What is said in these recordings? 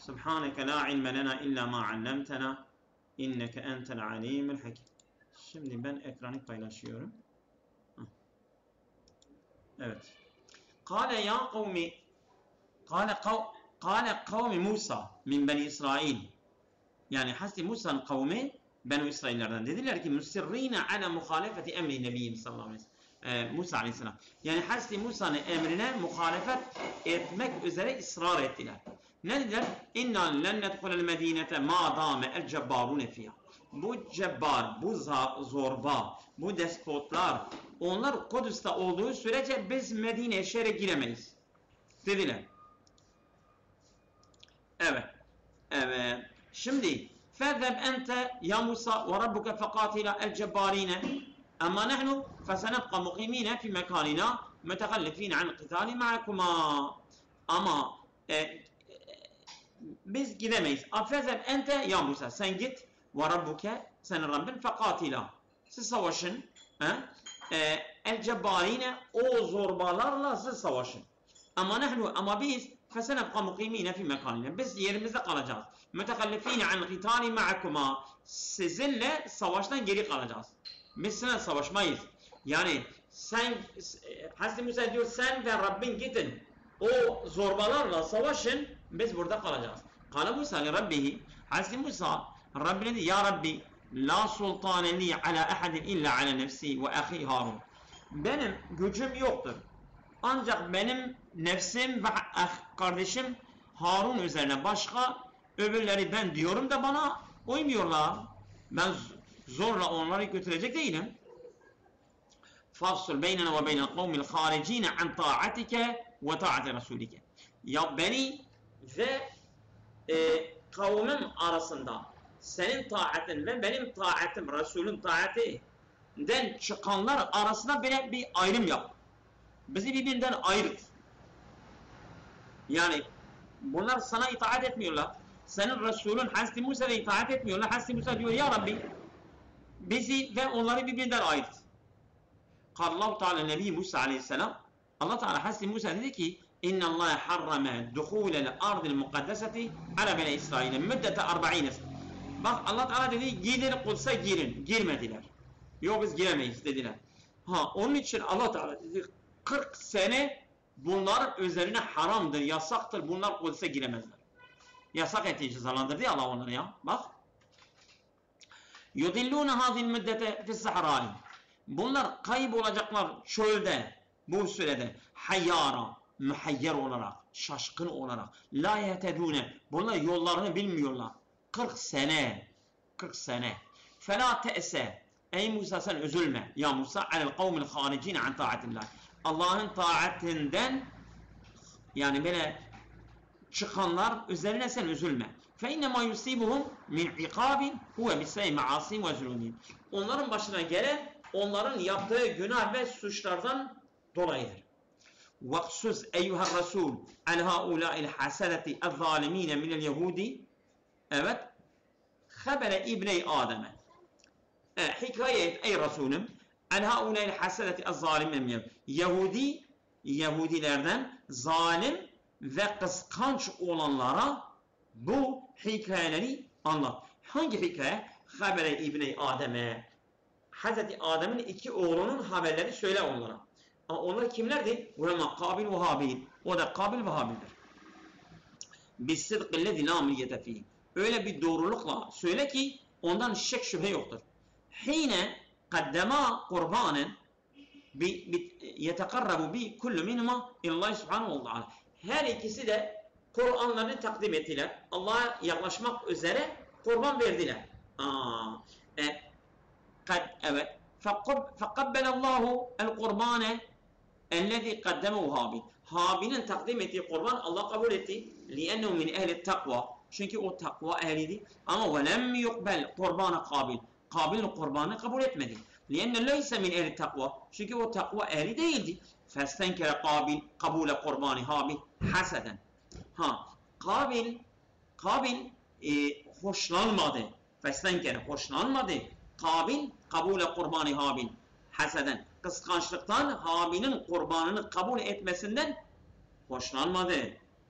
Subhaneke la ilme lena illa ma allamtena inneke entel alimul hakim. Şimdi ben ekranı paylaşıyorum. Evet. Kale ya kavmi Kale kavmi Musa min beni İsrail. Yani Hazreti Musa'nın kavmi Benu İsraillerden dediler ki musirrine ala muhalefeti emri nebiyyim sallallahu aleyhi ve sellem. Musa aleyhisselam. Yani Hazreti Musa'nın emrine muhalefet etmek üzere ısrar ettiler. Ne dediler? İnna len nedhulel medinete ma dame el cebbarune fiyha. Bu cebbar, bu zorba, bu despotlar, onlar Kudüs'te olduğu sürece biz Medine'ye şehre giremeyiz dediler. Evet. Evet. Şimdi فَذَّبْ أَنْتَ يَا مُوسَى وَرَبُّكَ فَقَاتِلَا الْجَبَّارِينَ أَمَّا نَحْنُ فَسَنَبْقَى مُقِيمِينَ فِي مَكَانِنَا مُتَخَلِّفِينَ عَنْ الْقِتَالِ مَعَكُمَا. Ama biz gidemeyiz. فَذَّبْ أَنْتَ يَا مُوسَى sen git وَرَبُّكَ senin Rabbin فَقَاتِلَا siz savaşın. الْجَبَّارِينَ o zorbalarla siz savaşın. Ama biz fesenebqa mukimine fi mekanina. Biz yerimizde kalacağız. Mütekallifine an qitali ma'akuma. Sizinle savaştan geri kalacağız. Biz sizinle savaşmayız. Yani sen Hazreti Musa diyor sen ve Rabbin gidin. O zorbalarla savaşın. Biz burada kalacağız. Kale Musa li Rabbihi. Hazreti Musa Rabbine dedi ya Rabbi la sultane li ala ahadin illa ala nefsi ve ahi Harun. Benim gücüm yoktur. Ancak benim nefsim ve kardeşim Harun üzerine başka öbürleri ben diyorum da bana uymuyorlar. Ben zorla onları götürecek değilim. Fassul beynena ve beynel kavmil haricine an ta'atike ve ta'ati rasulike. Ya beni ve kavmim arasında senin taatin ve benim taatim, Resulün taatinden çıkanlar arasında bir ayrım yap. Bizi birbirinden ayırt. Yani bunlar sana itaat etmiyorlar. Senin Resulün Hazreti Musa'ya itaat etmiyorlar. Hazreti Musa diyor ya Rabbi bizi ve onları birbirinden ayırt. Allahu Teala Nebi Musa aleyhisselam Allah Teala Hazreti Musa dedi ki İnna Allah harrama duhulel ardil mukaddeseti ala beni İsrail'e müddete 40 sene. Bak Allah Teala dedi gidin Kudüs'e girin. Girmediler. Yok biz giremeyiz dediler. Onun için Allah Teala dedi 40 sene bunların üzerine haramdır, yasaktır. Bunlar Kudüs'e giremezler. Yasak ettiği cezalandırdı Allah onları ya. Bak. يُضِلُّونَ هَذِي الْمُدَّةَ فِي السَّحْرَانِ. Bunlar kaybolacaklar çölde, bu sürede. Hayyara, mühayyer olarak, şaşkın olarak. La yetedûne. Bunlar yollarını bilmiyorlar. 40 sene. 40 sene. فَلَا تَأْسَ. Ey Musa sen üzülme. Ya Musa alel kavmil haricine an taatillah. Allah'ın taatinden yani böyle çıkanlar üzerine sen üzülme. فَاِنَّمَا يُصِيبُهُمْ مِنْ عِقَابٍ هُوَ بِسَيْ مَعَاسِمْ وَزُلُومٍ. Onların başına gelen onların yaptığı günah ve suçlardan dolayıdır. وَقْسُزْ اَيُّهَا الرَّسُولُ عَنْ هَؤُلَاءِ الْحَسَدَةِ الظَّالِم۪ينَ مِنَ الْيَهُودِ. Evet. خَبَرَ İbni Adem'e. Hikaye et ey Resulüm en haulâil hasedeti az-zâlimin. Yahudilerden zalim ve kıskanç olanlara bu hikayeleri anlat. Hangi hikaye? Habere İbni Adem'e. Hazreti Adem'in iki oğlunun haberleri söyle onlara. Onlar kimlerdi? Ulema Kabil ve Habil. O da Kabil ve Habil'dir. Bis-sidqillezî lâ miriyete fîh. Öyle bir doğrulukla söyle ki ondan şek şüphe yoktur. Hine kaddema kurbanen yetekarrabu bi kullu minhuma illahi subhanahu wa ta'ala. Her ikisi de Kur'anlarını takdim ettiler. Allah'a yaklaşmak üzere kurban verdiler. Evet. Fekabbelallahu el kurbane ellezî kaddemehu Habil. Habil'in takdim ettiği kurban Allah kabul etti. Li'ennehu min ehli takva. Çünkü o takva ehliydi. Ama velem yukbel kurbana Kabil. Kabil'in kurbanını kabul etmedi. لِيَنَّ لَيْسَ مِنْ اَهْلِ التَّقْوَى. Çünkü o takva ehli değildi. فَاسْتَنْكَرَ Kabil kabule kurbani Habil haseden. Kabil hoşlanmadı. فَاسْتَنْكَرَ hoşlanmadı. Kabil kabule kurbani Habil haseden. Kıskançlıktan Habil'in kurbanını kabul etmesinden hoşlanmadı.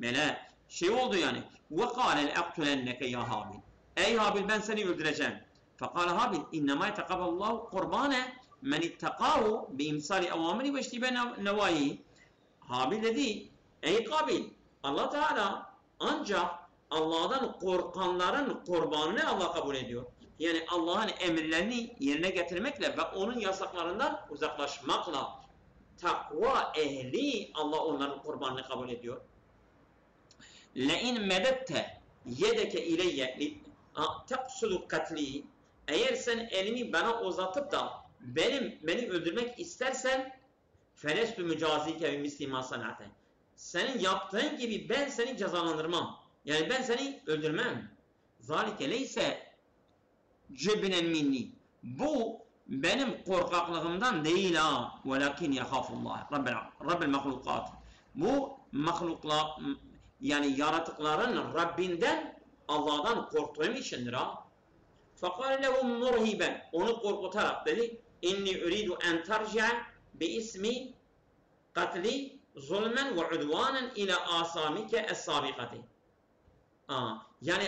Böyle şey oldu yani. وَقَالَ لَاَقْتُلَنَّكَ يَا Habil. Ey Habil ben seni öldüreceğim. فَقَالَ Habil اِنَّمَا يَتَقَبَ اللّٰهُ قُرْبَانَ مَنِ اتَّقَاهُ بِاِمْسَالِ اَوَامِرِ وَاِشْتِبَ نَوَائِهِ. Habil dedi, ey Kabil, Allah Teala ancak Allah'tan korkanların kurbanını Allah kabul ediyor. Yani Allah'ın emirlerini yerine getirmekle ve onun yasaklarından uzaklaşmakla takva ehli Allah onların kurbanını kabul ediyor. لَاِنْ مَدَدْتَ يَدَكَ اِلَيَّ تَقْسُدُ katli. Eğer sen elini bana uzatıp da beni öldürmek istersen فَلَسْتُ مُجَازِيكَ بِمِسْلِ مَا صَنَعْتَ. Senin yaptığın gibi ben seni cezalandırmam. Yani ben seni öldürmem. ذَلِكَ لَيْسَ جِبْنًا minni. Bu benim korkaklığımdan değil ha. وَلَكِنْ يَخَافُ اللّٰهِ رَبِّ الْمَخْلُقَاتِ. Bu mahluklar, yani yaratıkların Rabbinden, Allah'tan korktuğum içindir ha. فَقَالَ لَهُمْ مُرْهِبًا. Onu korkutarak dedi, اِنِّي اُرِيدُ اَنْ تَرْجِعَ بِاِسْمِ قَتْلِ ظُلْمًا وَعُدْوَانًا اِلَى آسَامِكَ السَّابِقَةِ. Yani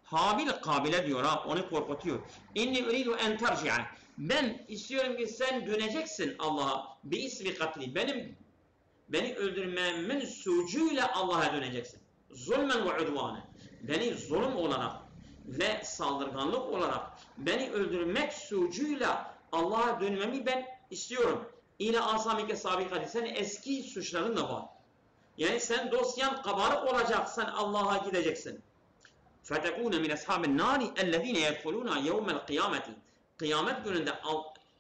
Habil Kabil'e diyor ha, onu korkutuyor. اِنِّي اُرِيدُ اَنْ تَرْجِعَ. Ben istiyorum ki sen döneceksin Allah'a. بِاِسْمِ قَتْلِ. Beni öldürmemin suçuyla Allah'a döneceksin. Zulmen ve udvanen. Beni zulüm olarak ve saldırganlık olarak beni öldürmek suçuyla Allah'a dönmemi ben istiyorum. İle asamike sabikati. Senin eski suçların da var. Yani sen dosyan kabarık olacak, sen Allah'a gideceksin. فَتَكُونَ مِنْ أَصْحَابِ النَّارِ الَّذ۪ينَ يَدْخُلُونَ يَوْمَ الْقِيَامَةِ. Kıyamet gününde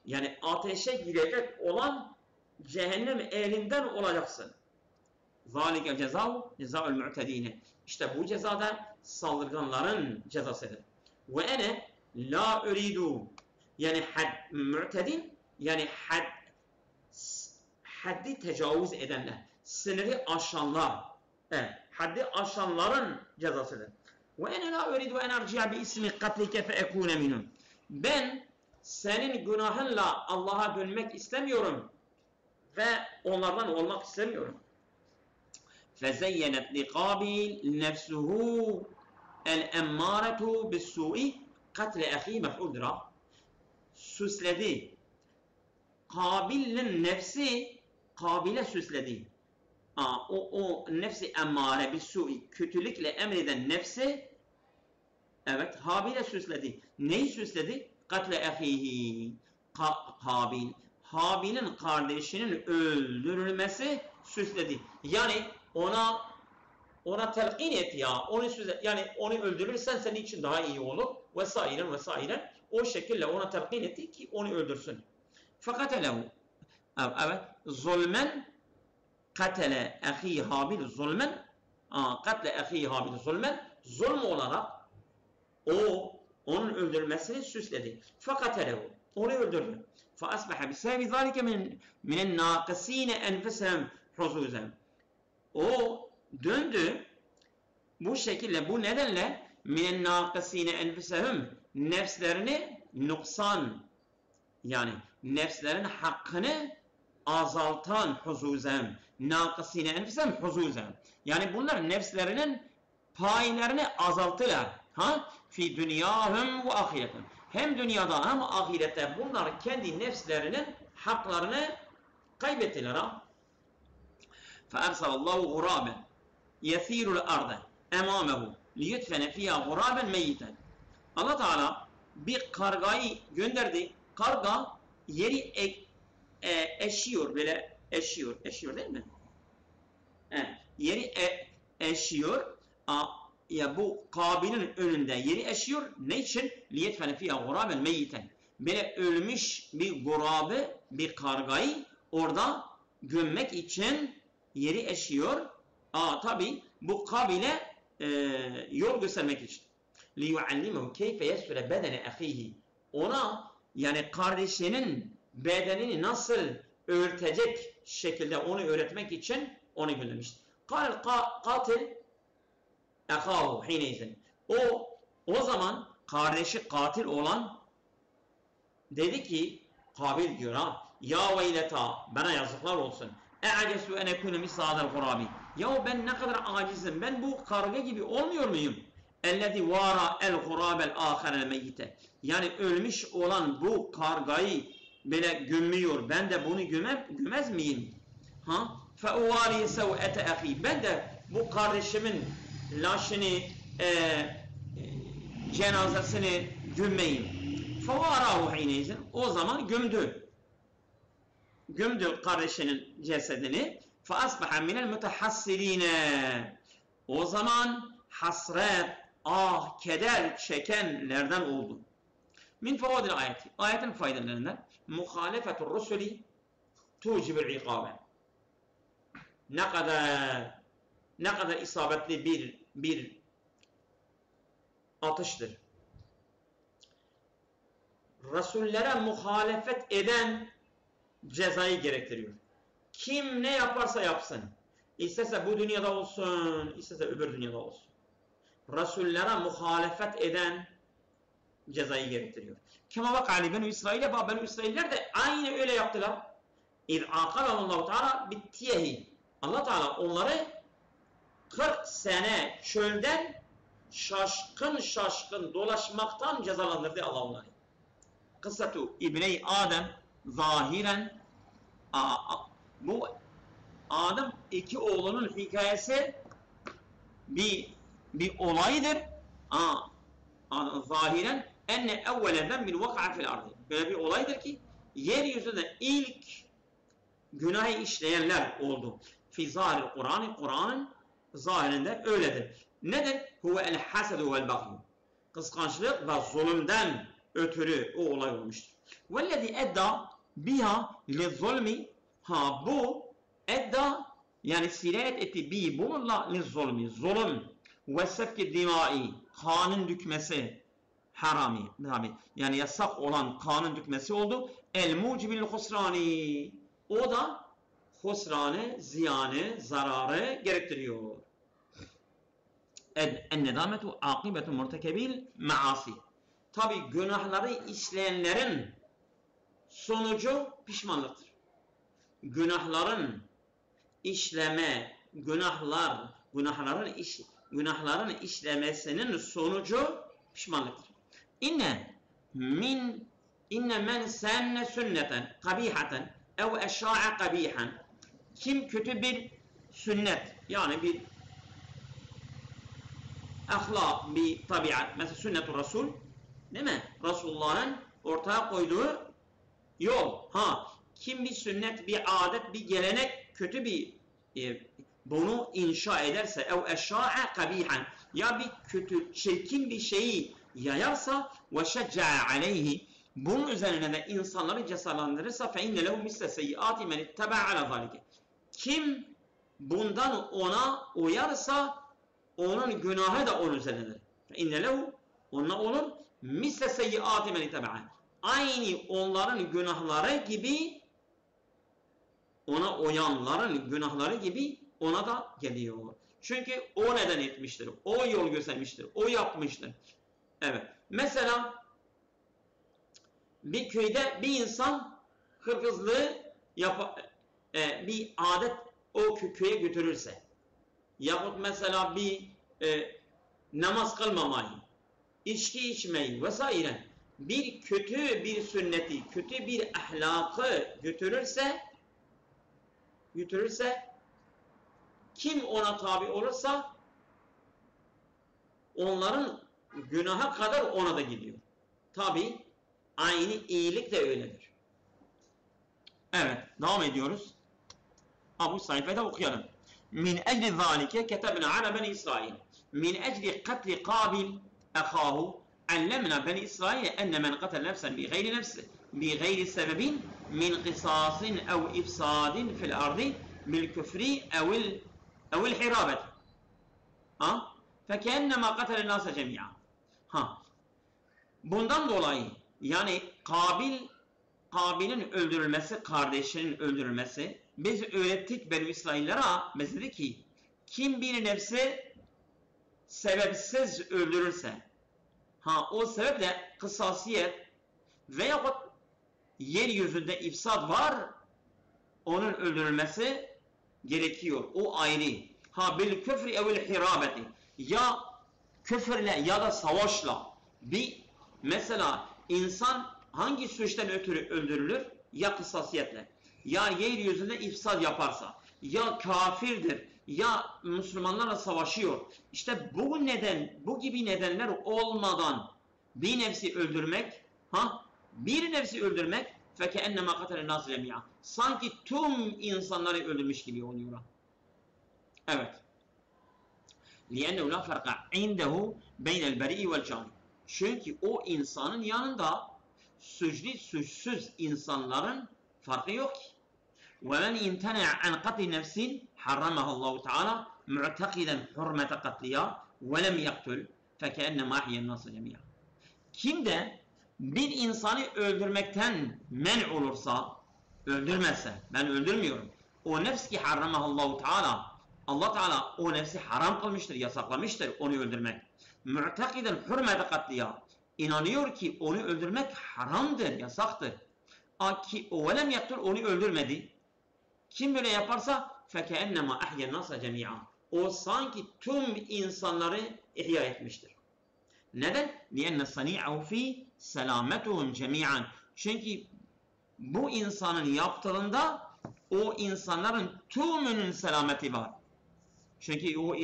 yani ateşe girecek olan cehennem ehlinden olacaksın. ذَٰلِكَ جَزَاءُ الْمُعْتَد۪ينَ. İşte bu cezada saldırganların cezasıdır. وَاَنَا لَا اُرِيدُ. Yani mu'tedin, yani haddi tecavüz edenler, sınırı aşanlar, haddi aşanların cezasıdır. وَاَنَا لَا اُرِيدُ اَنْ اَرْجِعَ بِاِسْمِ قَتْلِكَ فَاَكُونَ مِنُمْ. Ben senin günahınla Allah'a dönmek istemiyorum ve onlardan olmak istemiyorum. فَزَيَّنَتْ لِقَابِلْ نَفْسُهُ الْاَمَّارَةُ بِالسُّوءِ قَتْلَ اَخِي مَفْعُدْرًا. Süsledi. Kabil'in nefsi Kabil'e süsledi. O nefsi emmare bis-su'i, kötülükle emreden nefsi, evet, Habil'e süsledi. Neyi süsledi? Katle ahihi. Habil. Habil'in kardeşinin öldürülmesi süsledi. Yani ona telkin et ya. Onu süsledi. Yani onu öldürürsen senin için daha iyi olur. Vesairen vesairen. O şekilde ona telkin etti ki onu öldürsün. Fakatelehu. Evet. Zulmen katele ahi Habil zulmen. Katle ahi Habil zulmen. Zulm olarak onun öldürmesini süsledi. Fakatelehu. Onu öldürdü. فَأَصْبَحَ بِسَبَبِ ذَٰلِكَ مِنَ النَّاقِس۪ينَ اَنْفَسَهُمْ حُزُوزًا. O döndü bu şekilde, bu nedenle مِنَ النَّاقِس۪ينَ اَنْفَسَهُمْ, nefslerini nuksan, yani nefslerin hakkını azaltan huzuzem, nakısine enfisem huzuzem. Yani bunlar nefslerinin paylarını azaltılar. Fi dünyahum ve ahiretim. Hem dünyada hem ahirette bunlar kendi nefslerinin haklarını kaybettiler. فَاَرْسَلَ اللّٰهُ غُرَابًا يَث۪يرُ الْاَرْضَ اَمَامَهُ لِيُدْفَنَ فِيهَا غُرَابًا مَيِّتًا. Allah Teala bir kargayı gönderdi. Karga yeri eşiyor, böyle eşiyor değil mi? Yeri eşiyor. Ya bu Kabil'in önünde yeri eşiyor. Ne için? لِيَدْفَنَ فِيهَا غُرَابًا مَيِّتًا. Böyle ölmüş bir gurabı, bir kargayı orada gömmek için yeri eşiyor. Tabi bu Kabil'e yol göstermek için. لِيُعَلِّمَهُ كَيْفَ يَسْفُرَ بَدَنَ أَخِيهِ. Ona, yani kardeşinin bedenini nasıl örtecek şekilde onu öğretmek için onu göndermiştir. Katil ekahu hineyzen. O zaman kardeşi katil olan dedi ki, Kabil diyor ya veyleta, bana yazıklar olsun. E'acesu en ekune misladel gurabi. Ya ben ne kadar acizim. Ben bu karga gibi olmuyor muyum? Ellezî vâra el gurâbel âkharel meyyite. Yani ölmüş olan bu kargayı böyle gömüyor. Ben de bunu gömez miyim? Ha? فَاُوَارِي سَوْءَةَ اَخِي. Ben de bu kardeşimin laşını, cenazesini gömmeyim. فَوَارَاهُ حِينَيْزٍ. O zaman gömdü. Gömdü kardeşinin cesedini. فَأَصْبَحَ مِنَ الْمُتَحَسِّرِينَ. O zaman hasret, keder çekenlerden oldu. Min fevadil ayeti. Ayetin faydalarından muhalefetur rusuli tucibul ikabe. Ne kadar isabetli bir atıştır. Resullere muhalefet eden cezayı gerektiriyor. Kim ne yaparsa yapsın. İstese bu dünyada olsun, istese öbür dünyada olsun. Resullere muhalefet eden cezayı gerektiriyor. Kema vakali Benu İsrail'e, Benu İsrailler de aynı öyle yaptılar. İz akalallahu Teala bittiyehi. Allah Teala onları 40 sene çölden şaşkın dolaşmaktan cezalandırdı Allah onları. Kıssatu İbni Adem zahiren, bu Adem iki oğlunun hikayesi bir olaydır. Zahiren enne evveleden bir vaka fil ardı. Böyle bir olaydır ki yeryüzünde ilk günahı işleyenler oldu. Fi zahir Kur'an'ın zahirinde öyledir. Nedir? Huve el hasedu vel bagyu. Kıskançlık ve zulümden ötürü o olay olmuştur. Vellezî edda biha li zulmi. Bu edda yani sirayet etti bi bununla li zulmi. Zulüm ve sefki dimai. Kanın dökmesi harami. Yani yasak olan kanın dökmesi oldu. El mucibil husrani. O da husranı, ziyanı, zararı gerektiriyor. En-nedametu akibetu murtekebil maasi. Tabi günahları işleyenlerin sonucu pişmanlıktır. Günahların işleme, günahların işlemesinin sonucu pişmanlıktır. İnne men senne sünneten kabihaten ev eşşa'a kabihan. Kim kötü bir sünnet, yani bir ahlak, bir tabiat, mesela sünnet-ü Resul, değil mi? Resulullah'ın ortaya koyduğu yol. Kim bir sünnet, bir adet, bir gelenek, kötü bir bunu inşa ederse, ev eşşa'a kabihan, ya bir kötü, çirkin bir şeyi yayarsa ve şecca'a aleyhi, bunun üzerine de insanları cesalandırırsa fe inne lehu misle seyyiati men ittaba ala zalike. Kim bundan ona uyarsa onun günahı da onun üzerinedir. Fe inne lehu, ona olur misle seyyiati men ittaba. Aynı onların günahları gibi, ona uyanların günahları gibi ona da geliyor. Çünkü o neden etmiştir, o yol göstermiştir, o yapmıştır. Evet. Mesela bir köyde bir insan hırsızlığı bir adet o köye götürürse, yahut mesela bir namaz kılmamayı, içki içmeyi vesaire, bir kötü bir sünneti, kötü bir ahlakı götürürse, kim ona tabi olursa onların günaha kadar ona da gidiyor. Tabi aynı iyilik de öyledir. Evet, devam ediyoruz. Bu sayfada okuyalım. Min ecli zalike ketebna ala beni İsrail. Min ecli katli Kabil ahahu allemna beni İsrail enne men katel nefsen bi gayri sebebin min kısasin ev ifsadin fil ardı bil küfri evil hirabet. Fekennema katelen nasa cemi'a. Bundan dolayı yani Kabil'in öldürülmesi, kardeşinin öldürülmesi, biz öğrettik Beni İsraillere, biz dedi ki kim bir nefsi sebepsiz öldürürse, o sebeple kısasiyet veyahut yeryüzünde ifsad var, onun öldürülmesi gerekiyor. O ayrı. Ha bil küfri evil hirabeti. Ya küfürle ya da savaşla. Bir mesela insan hangi suçtan ötürü öldürülür? Ya kısasiyetle. Ya yeryüzünde ifsad yaparsa. Ya kafirdir. Ya Müslümanlarla savaşıyor. İşte bu gibi nedenler olmadan bir nefsi öldürmek, bir nefsi öldürmek فَكَأَنَّمَا قَتَلَ النَّاسِ جَمِيعًا. Sanki tüm insanları öldürmüş gibi oluyor. Evet. لِيَنَّهُ لَا فَرْقَ عِنْدَهُ بَيْنَ الْبَرِئِ وَالْجَانِ. Çünkü o insanın yanında suçsuz insanların farkı yok ki. وَمَنْ اِمْتَنَعَ عَنْ قَتْلِ نَفْسٍ حَرَّمَهَا اللّٰهُ تَعَالَى مُعْتَقِدًا حُرْمَةَ قَتْلِهَا وَلَمْ يَقْتُلْ فَكَأَنَّمَا أَحْيَا النَّاسَ جَمِيعًا. Kim de bir insanı öldürmekten men olursa, öldürmezse, ben öldürmüyorum. O nefs ki harramahallahu teala, Allah Teala o nefsi haram kılmıştır, yasaklamıştır onu öldürmek. Mu'takiden hürmete katliya, inanıyor ki onu öldürmek haramdır, yasaktır. Ki o velem yaktul, onu öldürmedi. Kim böyle yaparsa fekennema ahyen nasa cemi'a. O sanki tüm insanları ihya etmiştir. Neden? لِيَنَّ صَنِيعَهُ ف۪ي سَلَامَتُهُمْ جَمِيعًا. Çünkü bu insanın yaptığında o insanların tümünün selameti var. Çünkü o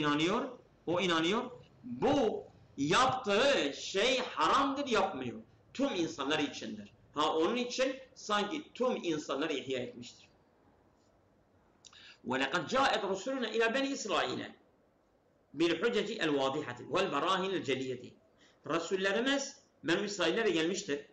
inanıyor. Bu yaptığı şey haramdır, yapmıyor. Tüm insanlar içindir. Onun için sanki tüm insanları ihya etmiştir. وَلَقَدْ جَاءَتْ رُسُلُنَا اِلَى بَنِي إِسْرَائِيلَ بِالْحُجَّةِ الْوَاضِحَةِ وَالْبَرَاهِنِ الْجَلِيَّةِ. Resullerimiz Beni İsraillere gelmiştir.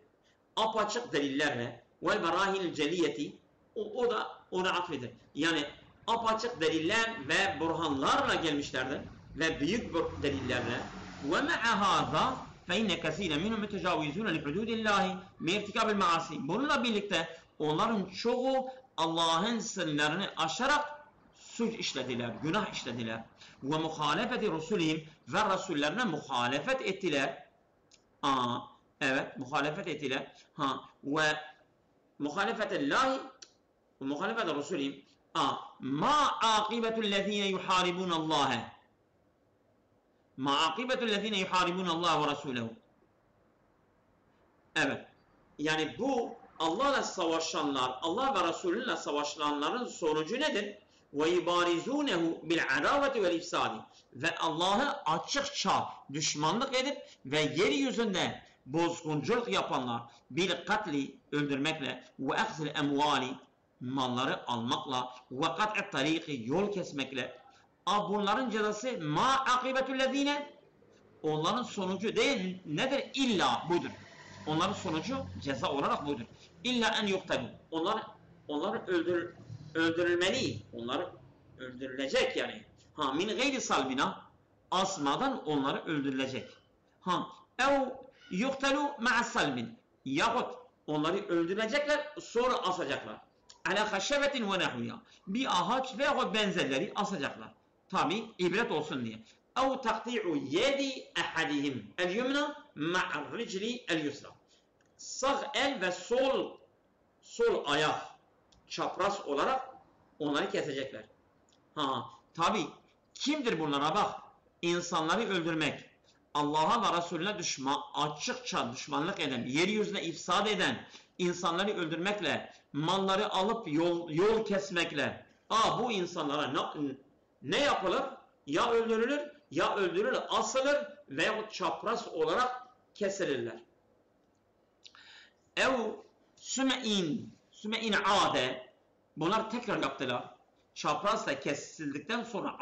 Apaçık delillerle وَالْبَرَاهِنِ الْجَلِيَّةِ o da ona atfedir. Yani apaçık deliller ve burhanlarla gelmişlerdir. Ve büyük delillerle. وَمَعَ هَذَا فَاِنَّ كَثِيرًا مِنْهُمْ مُتَجَاوِزُونَ لِحُدُودِ اللّٰهِ مِرْتِكَابِ الْمَعَاسِ. Bununla birlikte onların çoğu Allah'ın sınırlarını aşarak suç işlediler, günah işlediler. Ve muhalefeti Resulihim ve Resullerine muhalefet ettiler. Evet, muhalefet ettiler. Ve muhalefetillahi ve muhalefeti Resulihim. Ma akibetullezine yuharibunallâhe. Ma akibetullezine yuharibunallâhe ve Resulehu. Evet. Yani bu Allah'la savaşanlar, Allah ve Resulü'yle savaşanların sonucu nedir? وَيُبَارِزُونَهُ بِالْعَدَاوَةِ وَالْاِفْسَادِ. Ve Allah'ı açıkça düşmanlık edip ve yeryüzünde bozgunculuk yapanlar bir katli öldürmekle ve اَخْزِ الْاَمْوَالِ malları almakla ve kat'i tariki yol kesmekle bunların cezası ma akibetullezine, onların sonucu değil nedir? İlla budur. Onların sonucu ceza olarak budur. İlla en yuktabu. Onlar öldürülmeli. Onlar öldürülecek yani. Min gayri salbina, asmadan onları öldürülecek. Ev yuktalu ma'a salbin. Yahut onları öldürecekler, sonra asacaklar. Ala haşebetin ve nehuyya. Bir ağaç veya benzerleri asacaklar. Tabi ibret olsun diye. Ev takti'u yedi ahadihim el yumna ma'a ricli el yusra. Sağ el ve sol ayak çapraz olarak onları kesecekler. Tabi kimdir bunlara bak? İnsanları öldürmek, Allah'a ve Resulüne açıkça düşmanlık eden, yeryüzüne ifsad eden, insanları öldürmekle, malları alıp yol kesmekle, bu insanlara ne yapılır? Ya öldürülür, asılır veyahut çapraz olarak kesilirler. Ev süme'in ade, bunlar tekrar yaptılar. Çaprazla kesildikten sonra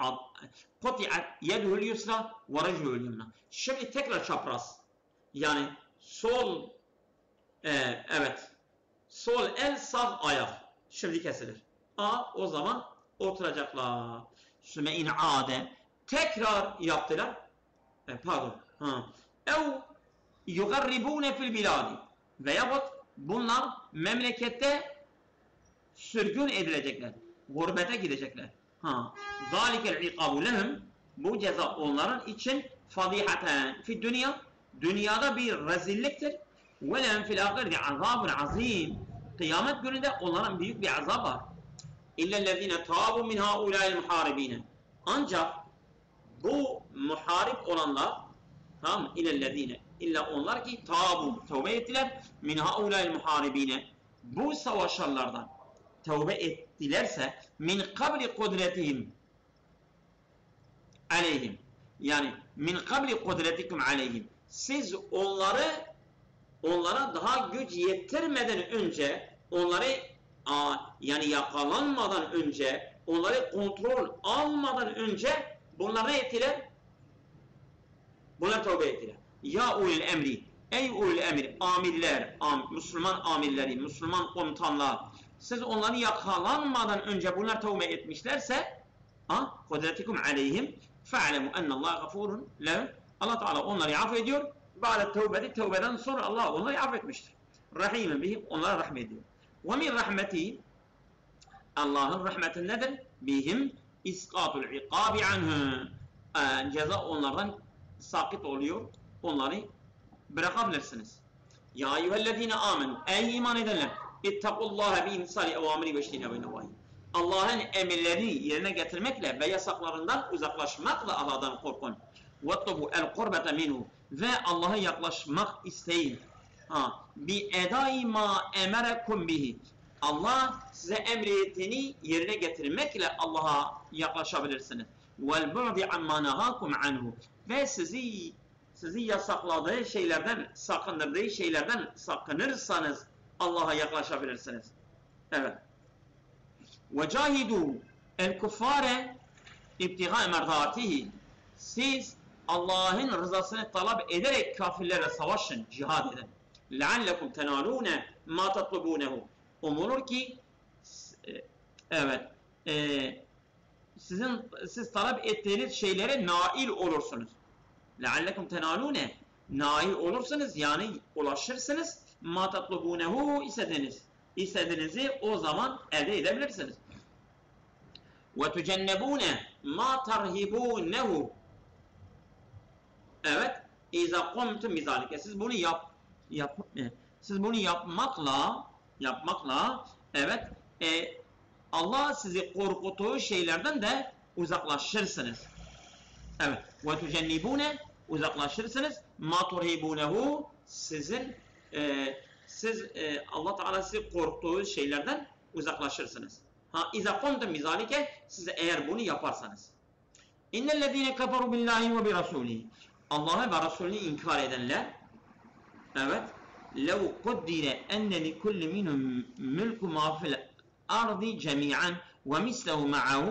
koti'at yeduhul yusra ve rejluhul yumna. Şimdi tekrar çapraz. Yani sol el, sağ ayak. Şimdi kesilir. O zaman oturacaklar. Süme'in ade. Tekrar yaptılar. Ev yugarribune fil biladi. Veyahut bunlar memlekette sürgün edilecekler. Gurbete gidecekler. Zalikel ikabu lehum. Bu ceza onların için fadihaten fi dünya. Dünyada bir rezilliktir. Ve lehum fil ahireti azabun azim. Kıyamet gününde onların büyük bir azap var. İllellezine tabu min haulâil muharibine. Ancak bu muharip olanlar, tamam mı? İlellezine, illa onlar ki tabu, tövbe ettiler, min haulâil muharibine, bu savaşanlardan tövbe ettilerse, min kabli kudretihim aleyhim, yani min kabli kudretikum aleyhim, siz onlara daha güç yetirmeden önce, onları yani yakalanmadan önce, onları kontrol almadan önce bunlar ne ettiler? Bunlar tövbe ettiler. Ya ulul emri, ey ulul emri, amirler, Müslüman amirleri, Müslüman komutanlar, siz onları yakalanmadan önce bunlar tövbe etmişlerse, kudretikum aleyhim, fe'alemu ennallâhe gafurun lehum, Allah Teala onları affediyor. Ba'de tövbeden sonra Allah onları affetmiştir. Rahimen bihim, onlara rahmediyor. Ve min rahmeti, Allah'ın rahmeti nedir? Bihim iskatul ikabi anhum. Ceza onlardan sakit oluyor. Onları bırakabilirsiniz. Ya eyyühellezine amenu, ey iman edenler, ittakullaha bi imsali evamiri ve iştine nevahi. Allah'ın emirlerini yerine getirmekle ve yasaklarından uzaklaşmakla Allah'tan korkun. وَطْلُبُوا الْقُرْبَةَ مِنْهُ, ve Allah'a yaklaşmak isteyin. Bi edai ma emerekum bihi. Allah size emrettiğini yerine getirmekle Allah'a yaklaşabilirsiniz. وَالْبُعْدِ عَمَّا نَهَاكُمْ عَنْهُ, ve sizi yasakladığı şeylerden, sakındırdığı şeylerden sakınırsanız Allah'a yaklaşabilirsiniz. Evet. وَجَاهِدُوا الْكُفَّارَ اِبْتِغَاءَ مَرْضَاتِهِ, siz Allah'ın rızasını talep ederek kafirlerle savaşın, cihad edin. لَعَلَّكُمْ تَنَالُونَ مَا تَطْلُبُونَهُ, umulur ki evet, siz talep ettiğiniz şeylere nail olursunuz. لَعَلَّكُمْ تَنَالُونَ, nail olursunuz, yani ulaşırsınız. مَا تَطْلُبُونَهُ, istediğinizi o zaman elde edebilirsiniz. وَتُجَنَّبُونَ مَا تَرْهِبُونَهُ, evet, اِذَا قُمْتُمْ بِذَٰلِكَ, siz bunu yapmakla evet, Allah sizi korkuttuğu şeylerden de uzaklaşırsınız. Evet. وَتُجَنِّبُونَ, uzaklaşırsınız. مَا تُرْهِبُونَهُ, siz Allah Teala sizi korktuğu şeylerden uzaklaşırsınız. اِذَا قُمْتُمْ بِذَٰلِكَ, siz eğer bunu yaparsanız. اِنَّ الَّذ۪ينَ كَفَرُوا بِاللّٰهِ وَبِرَسُولِهِ, Allah'ı ve Resulünü inkar edenler, evet, لَوْ قُدِّرَ اَنَّ لِكُلِّ مِنْهُمْ مُلْكُ مَا فِي الْأَرْضِ جَمِيعًا وَمِثْلَهُ مَعَهُ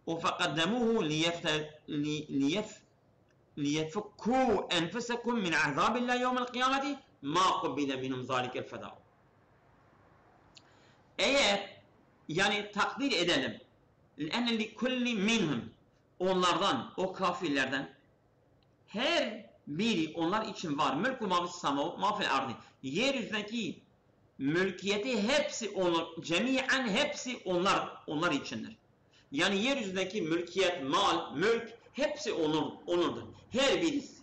وَفَقَدَّمُوهُ لِيَفُكُّوا أَنْفُسَكُمْ مِنْ عَذَابِ اللّٰهِ يَوْمَ الْقِيَامَةِ مَا قُبِّلَ مِنْهُمْ ذَٰلِكَ الْفَدَاءُ. Eğer, yani takdir edelim, لَأَنَّ لِكُلِّ مِنْهُمْ, onlardan, o kafirlerden, her biri onlar için var. Mülkü mafil ardi, yeryüzündeki mülkiyeti hepsi onun, cemiyen hepsi onlar içindir. Yani yeryüzündeki mülkiyet, mal, mülk hepsi onurdur. Her birisi.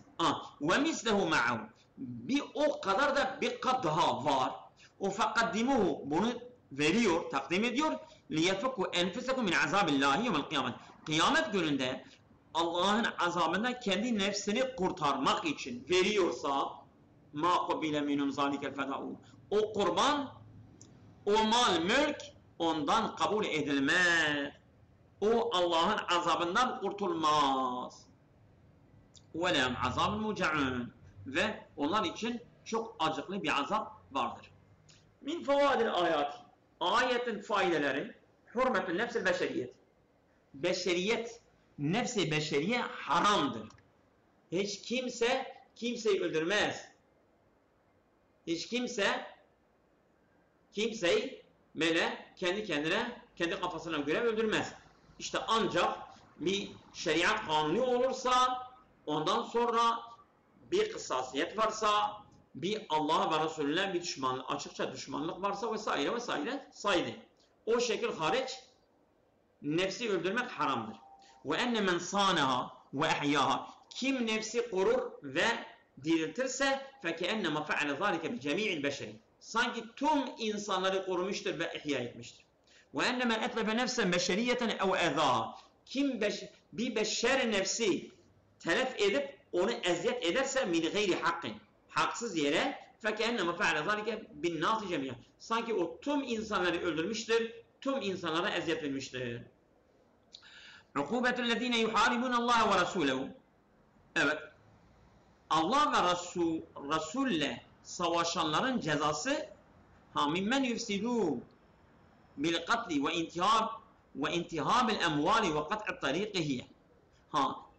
Ve mislehu ma'ahu, bir o kadar da bir kat daha var. O fakaddimuhu, bunu veriyor, takdim ediyor. Liyefekku enfusekum min azabillahi yevmel kıyamet. Kıyamet gününde Allah'ın azabından kendi nefsini kurtarmak için veriyorsa ma kubile minhum zalikel feda'u, o kurban, o mal, mülk ondan kabul edilmez. O Allah'ın azabından kurtulmaz. وَلَهُمْ عَذَابٌ مُوجَعٌ, ve onlar için çok acıklı bir azap vardır. Min fevâdil ayat, ayetin faydeleri, hürmetün nefs-i beşeriyet. Beşeriyet, nefs-i beşeriye haramdır. Hiç kimse kimseyi öldürmez. Hiç kimseyi böyle kendi kafasına göre öldürmez. İşte ancak bir şeriat kanunu olursa, ondan sonra bir kıssasiyet varsa, bir Allah'a ve Resulüne bir düşmanlık, açıkça düşmanlık varsa vesaire saydı. O şekil hariç nefsi öldürmek haramdır. Ve enne men sanaha ve ehyaha, kim nefsi korur ve diriltirse fekennema fe'ale zalike bi cemi'il beşeri, sanki tüm insanları korumuştur ve ihya etmiştir. Ve enne men etlebe nefsen beşeriyeten ev ezaha, kim bir beşer nefsi telef edip onu eziyet ederse min gayri hakkın, haksız yere fekenneme fe'ale zalike bin nasi cemiyen. Sanki o tüm insanları öldürmüştür, tüm insanlara eziyet vermiştir. Ukubetüllezine yuharibunallah ve rasulehu. Evet. Allah ve Resul'le savaşanların cezası mimmen yufsidû bil katli ve intihabil emvali ve kat'i tariqihi.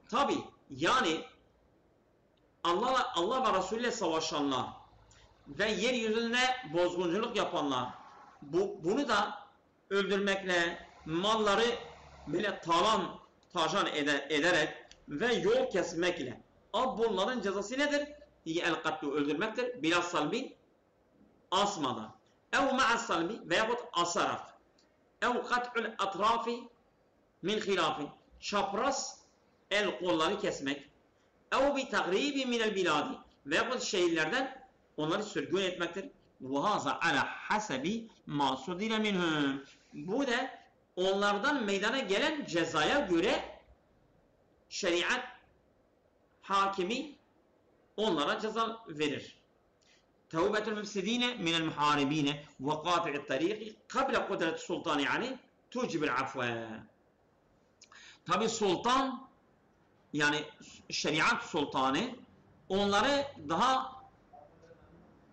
Tabi yani Allah ve Resul'le savaşanlar ve yeryüzünde bozgunculuk yapanlar bunu da öldürmekle, malları böyle talan ederek ve yol kesmekle. Bunların cezası nedir? El katlu öldürmektir. Biraz salbi asmadan. Ev ma'as salbi veyahut asarak. Ev kat'ul atrafi min hilafin. Çapraz el kolları kesmek. Ev bi tagribi minel biladi. Veyahut şehirlerden onları sürgün etmektir. Vahaza ala hasebi ma sudire minhum. Bu da onlardan meydana gelen cezaya göre şeriat hakimi onlara ceza verir. Tevbetül müfsidine minel muharibine ve qati'it tariqi kabla kudret sultani yani tucibul afve. Tabi sultan yani şeriat sultanı onları daha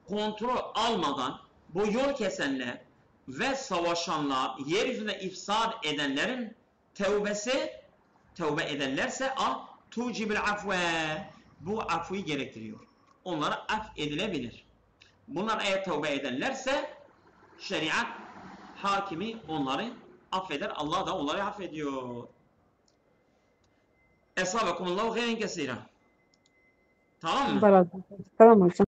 kontrol almadan bu yol kesenler ve savaşanlar, yeryüzüne ifsad edenlerin tevbe ederlerse tucibul afve, bu afvi gerektiriyor. Onlara af edilebilir. Bunlar eğer tevbe ederlerse şeriat hakimi onları affeder. Allah da onları affediyor. Esabekumullahu gayren kesira. Tamam mı? Tamam hocam.